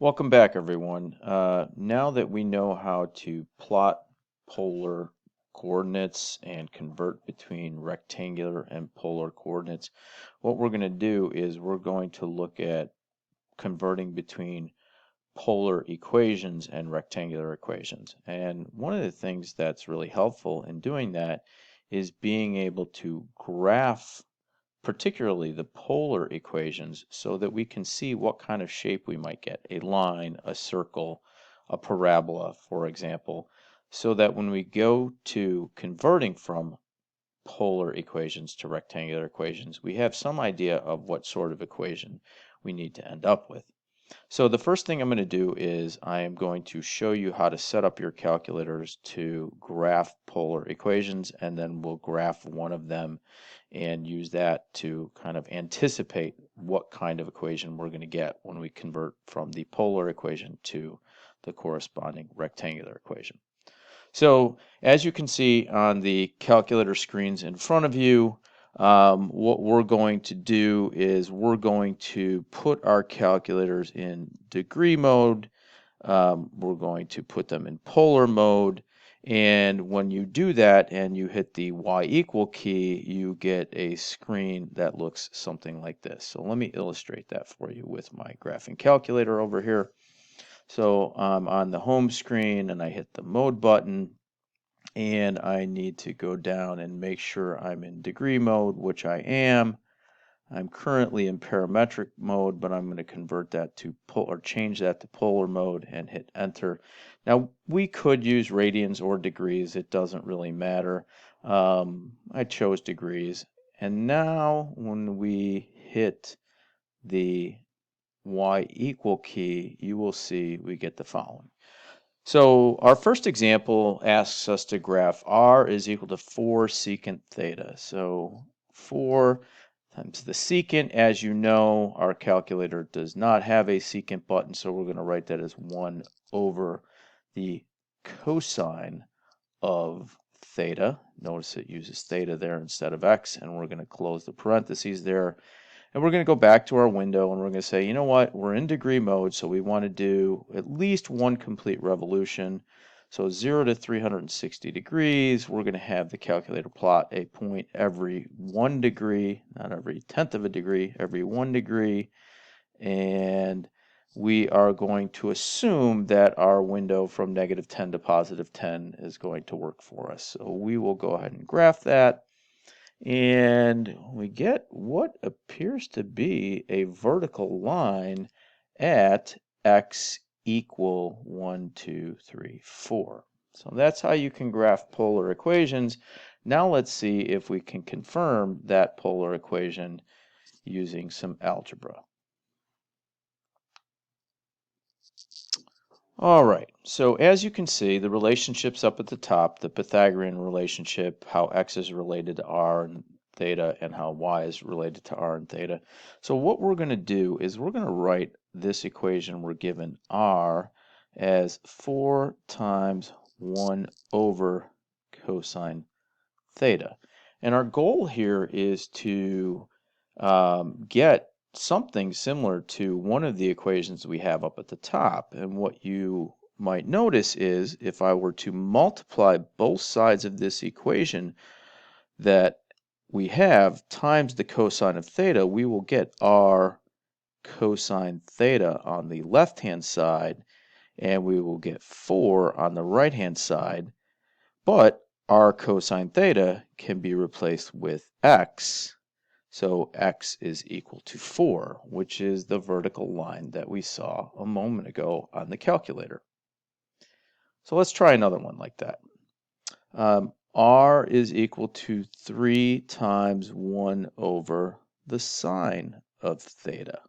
Welcome back, everyone. Now that we know how to plot polar coordinates and convert between rectangular and polar coordinates, what we're going to do is we're going to look at converting between polar equations and rectangular equations. And one of the things that's really helpful in doing that is being able to graph particularly the polar equations, so that we can see what kind of shape we might get, a line, a circle, a parabola, for example, so that when we go to converting from polar equations to rectangular equations, we have some idea of what sort of equation we need to end up with. So the first thing I'm going to do is I am going to show you how to set up your calculators to graph polar equations, and then we'll graph one of them and use that to kind of anticipate what kind of equation we're going to get when we convert from the polar equation to the corresponding rectangular equation. So as you can see on the calculator screens in front of you, what we're going to do is we're going to put our calculators in degree mode. We're going to put them in polar mode. And when you do that and you hit the Y equal key, you get a screen that looks something like this. So let me illustrate that for you with my graphing calculator over here. So I'm on the home screen and I hit the mode button, and I need to go down and make sure I'm in degree mode, which I am. I'm currently in parametric mode, but I'm going to convert that to change that to polar mode and hit enter. Now we could use radians or degrees, it doesn't really matter. I chose degrees, and now when we hit the Y equal key, you will see we get the following. So our first example asks us to graph r is equal to 4 secant theta. So 4 times the secant. As you know, our calculator does not have a secant button, so we're going to write that as 1 over the cosine of theta. Notice it uses theta there instead of x, and we're going to close the parentheses there. And we're going to go back to our window and we're going to say, you know what, we're in degree mode, so we want to do at least one complete revolution. So 0 to 360 degrees, we're going to have the calculator plot a point every 1 degree, not every tenth of a degree, every 1 degree. And we are going to assume that our window from -10 to +10 is going to work for us. So we will go ahead and graph that. And we get what appears to be a vertical line at x equal 1, 2, 3, 4. So that's how you can graph polar equations. Now let's see if we can confirm that polar equation using some algebra. All right, so as you can see, the relationships up at the top, the Pythagorean relationship, how x is related to r and theta, and how y is related to r and theta. So what we're going to do is we're going to write this equation we're given, r, as 4 times 1 over cosine theta. And our goal here is to get something similar to one of the equations we have up at the top. And what you might notice is if I were to multiply both sides of this equation that we have times the cosine of theta, we will get r cosine theta on the left-hand side, and we will get 4 on the right-hand side. But r cosine theta can be replaced with x. So x is equal to 4, which is the vertical line that we saw a moment ago on the calculator. So let's try another one like that. R is equal to 3 times 1 over the sine of theta.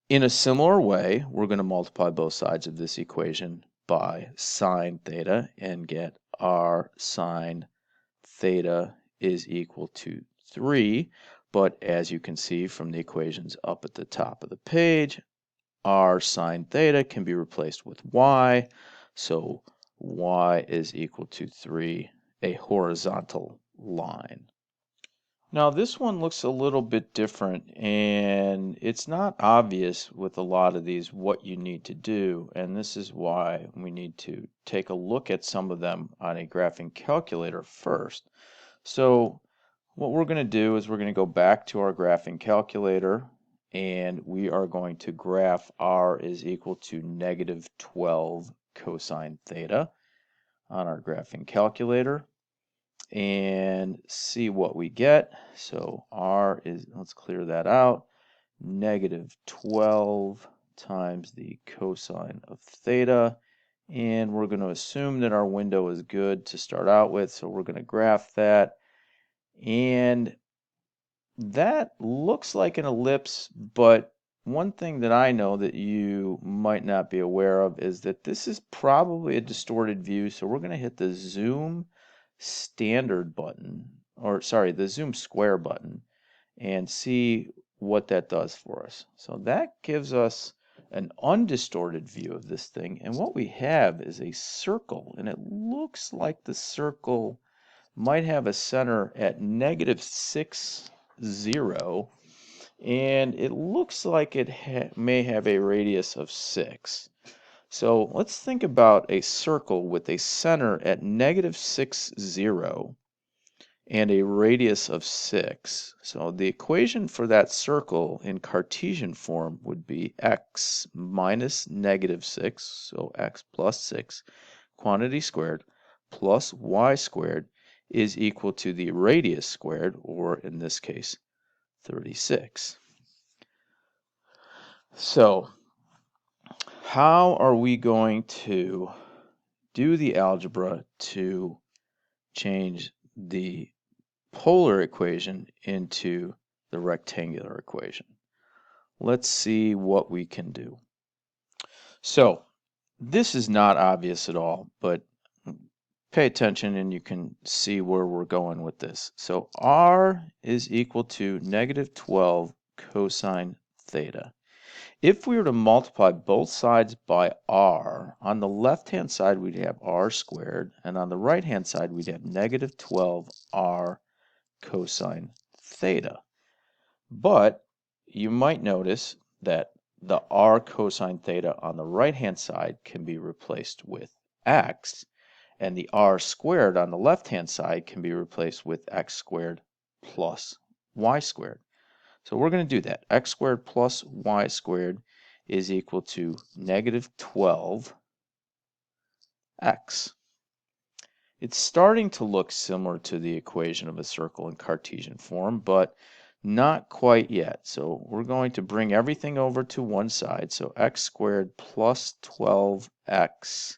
In a similar way, we're going to multiply both sides of this equation by sine theta and get r sine theta is equal to 3, but as you can see from the equations up at the top of the page, r sine theta can be replaced with y, so y is equal to 3, a horizontal line. Now this one looks a little bit different, and it's not obvious with a lot of these what you need to do, and this is why we need to take a look at some of them on a graphing calculator first. So what we're going to do is we're going to go back to our graphing calculator, and we are going to graph r is equal to negative 12 cosine theta on our graphing calculator and see what we get. So r is, let's clear that out, negative 12 times the cosine of theta. And we're going to assume that our window is good to start out with, so we're going to graph that. And that looks like an ellipse, but one thing that I know that you might not be aware of is that this is probably a distorted view, so we're going to hit the zoom standard button, or sorry, the zoom square button, and see what that does for us. So that gives us an undistorted view of this thing, and what we have is a circle, and it looks like the circle might have a center at negative 6, 0, and it looks like it may have a radius of 6. So let's think about a circle with a center at negative 6, 0 and a radius of 6. So the equation for that circle in Cartesian form would be x minus negative 6, so x plus 6, quantity squared, plus y squared is equal to the radius squared, or in this case, 36. So how are we going to do the algebra to change the polar equation into the rectangular equation? Let's see what we can do. So this is not obvious at all, but pay attention and you can see where we're going with this. So r is equal to negative 12 cosine theta. If we were to multiply both sides by r, on the left-hand side we'd have r squared, and on the right-hand side we'd have negative 12 r cosine theta. But you might notice that the r cosine theta on the right-hand side can be replaced with x, and the r squared on the left-hand side can be replaced with x squared plus y squared. So we're going to do that. X squared plus y squared is equal to negative 12x. It's starting to look similar to the equation of a circle in Cartesian form, but not quite yet. So we're going to bring everything over to one side. So x squared plus 12x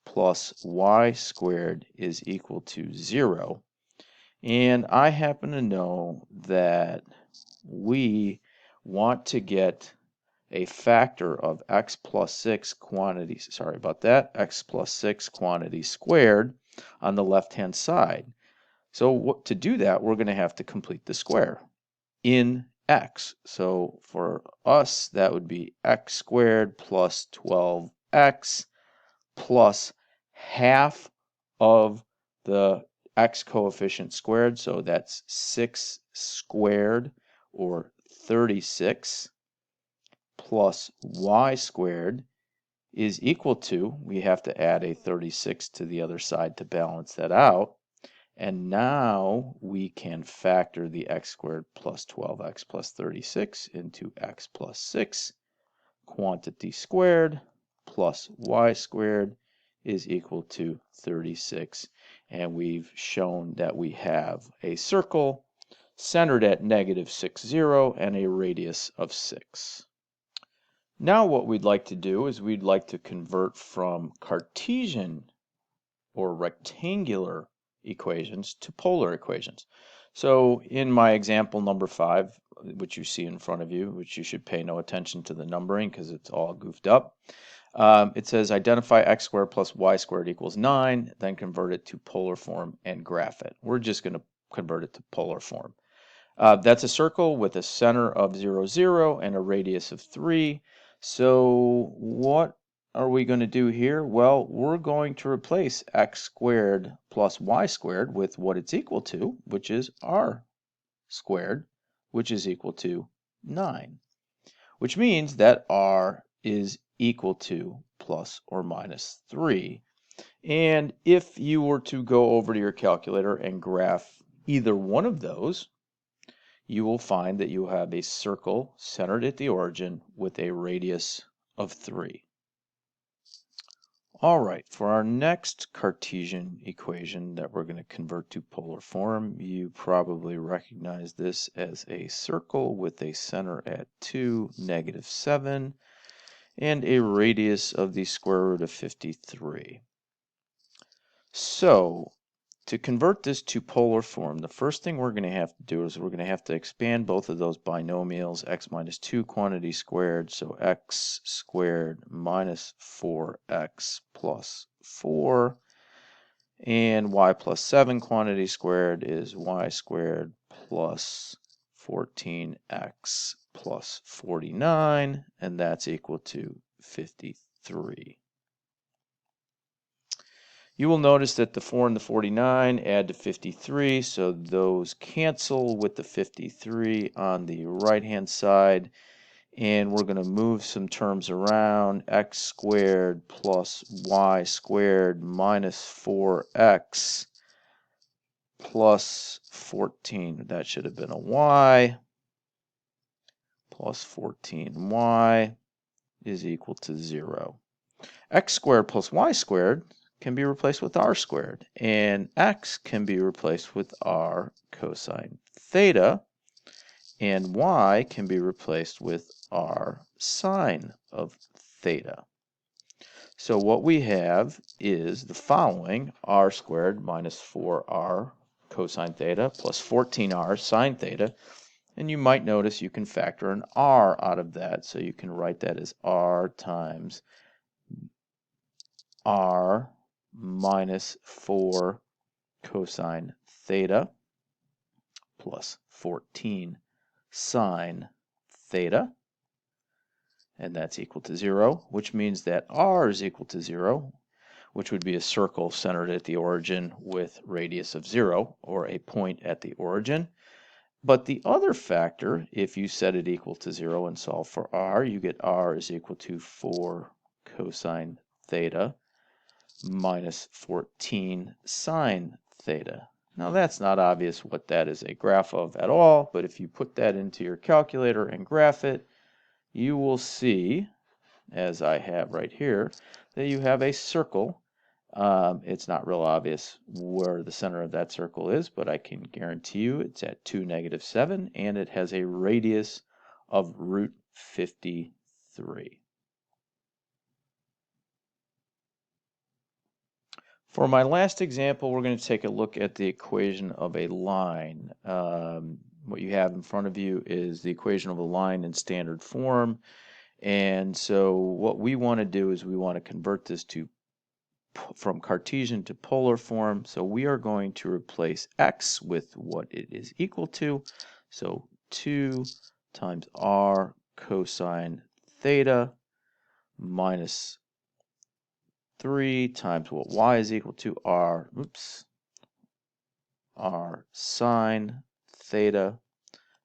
plus y squared is equal to 0. And I happen to know that we want to get a factor of x plus 6 quantities, sorry about that, x plus 6 quantity squared on the left-hand side. So to do that, we're going to have to complete the square in x. So for us, that would be x squared plus 12x plus half of the x coefficient squared, so that's 6 squared, or 36, plus y squared is equal to, we have to add a 36 to the other side to balance that out, and now we can factor the x squared plus 12x plus 36 into x plus 6, quantity squared plus y squared is equal to 36, and we've shown that we have a circle centered at negative 6, 0 and a radius of 6. Now what we'd like to do is we'd like to convert from Cartesian or rectangular equations to polar equations. So in my example number 5, which you see in front of you, which you should pay no attention to the numbering because it's all goofed up, it says identify x squared plus y squared equals 9, then convert it to polar form and graph it. We're just going to convert it to polar form. That's a circle with a center of 0, 0 and a radius of 3. So what are we going to do here? Well, we're going to replace x squared plus y squared with what it's equal to, which is r squared, which is equal to 9, which means that r is equal to plus or minus 3. And if you were to go over to your calculator and graph either one of those, you will find that you have a circle centered at the origin with a radius of 3. All right, for our next Cartesian equation that we're going to convert to polar form, you probably recognize this as a circle with a center at 2, -7, and a radius of the square root of 53. So, to convert this to polar form, the first thing we're going to have to do is we're going to have to expand both of those binomials, x minus 2 quantity squared, so x squared minus 4x plus 4, and y plus 7 quantity squared is y squared plus 14x plus 49, and that's equal to 53. You will notice that the 4 and the 49 add to 53, so those cancel with the 53 on the right-hand side. And we're going to move some terms around. X squared plus y squared minus 4x plus 14. That should have been a y. Plus 14y is equal to 0. X squared plus y squared can be replaced with r squared, and x can be replaced with r cosine theta, and y can be replaced with r sine of theta. So what we have is the following: r squared minus 4r cosine theta plus 14r sine theta, and you might notice you can factor an r out of that, so you can write that as r times r minus 4 cosine theta plus 14 sine theta, and that's equal to 0, which means that r is equal to 0, which would be a circle centered at the origin with radius of 0, or a point at the origin. But the other factor, if you set it equal to 0 and solve for r, you get r is equal to 4 cosine theta minus 14 sine theta. Now that's not obvious what that is a graph of at all, but if you put that into your calculator and graph it, you will see, as I have right here, that you have a circle. It's not real obvious where the center of that circle is, but I can guarantee you it's at 2, -7, and it has a radius of root 53. For my last example, we're going to take a look at the equation of a line. What you have in front of you is the equation of a line in standard form. And so what we want to do is we want to convert this from Cartesian to polar form. So we are going to replace x with what it is equal to. So 2 times r cosine theta minus 3 times what y is equal to r sine theta,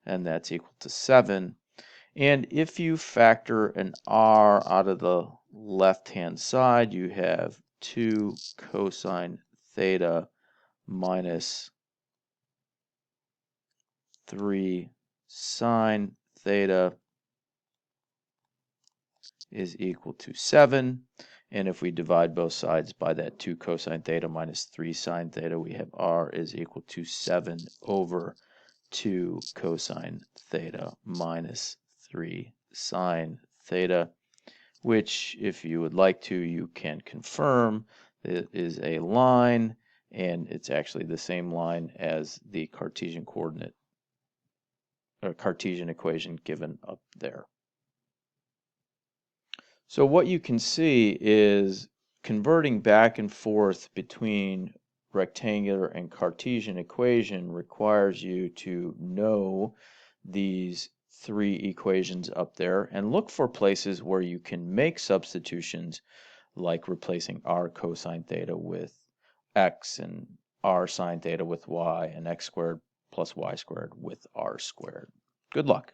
and that's equal to 7. And if you factor an r out of the left-hand side, you have 2 cosine theta minus 3 sine theta is equal to 7. And if we divide both sides by that 2 cosine theta minus 3 sine theta, we have r is equal to 7 over 2 cosine theta minus 3 sine theta, which, if you would like to, you can confirm it is a line, and it's actually the same line as the Cartesian coordinate or Cartesian equation given up there. So what you can see is converting back and forth between rectangular and Cartesian equation requires you to know these 3 equations up there and look for places where you can make substitutions, like replacing r cosine theta with x and r sine theta with y and x squared plus y squared with r squared. Good luck.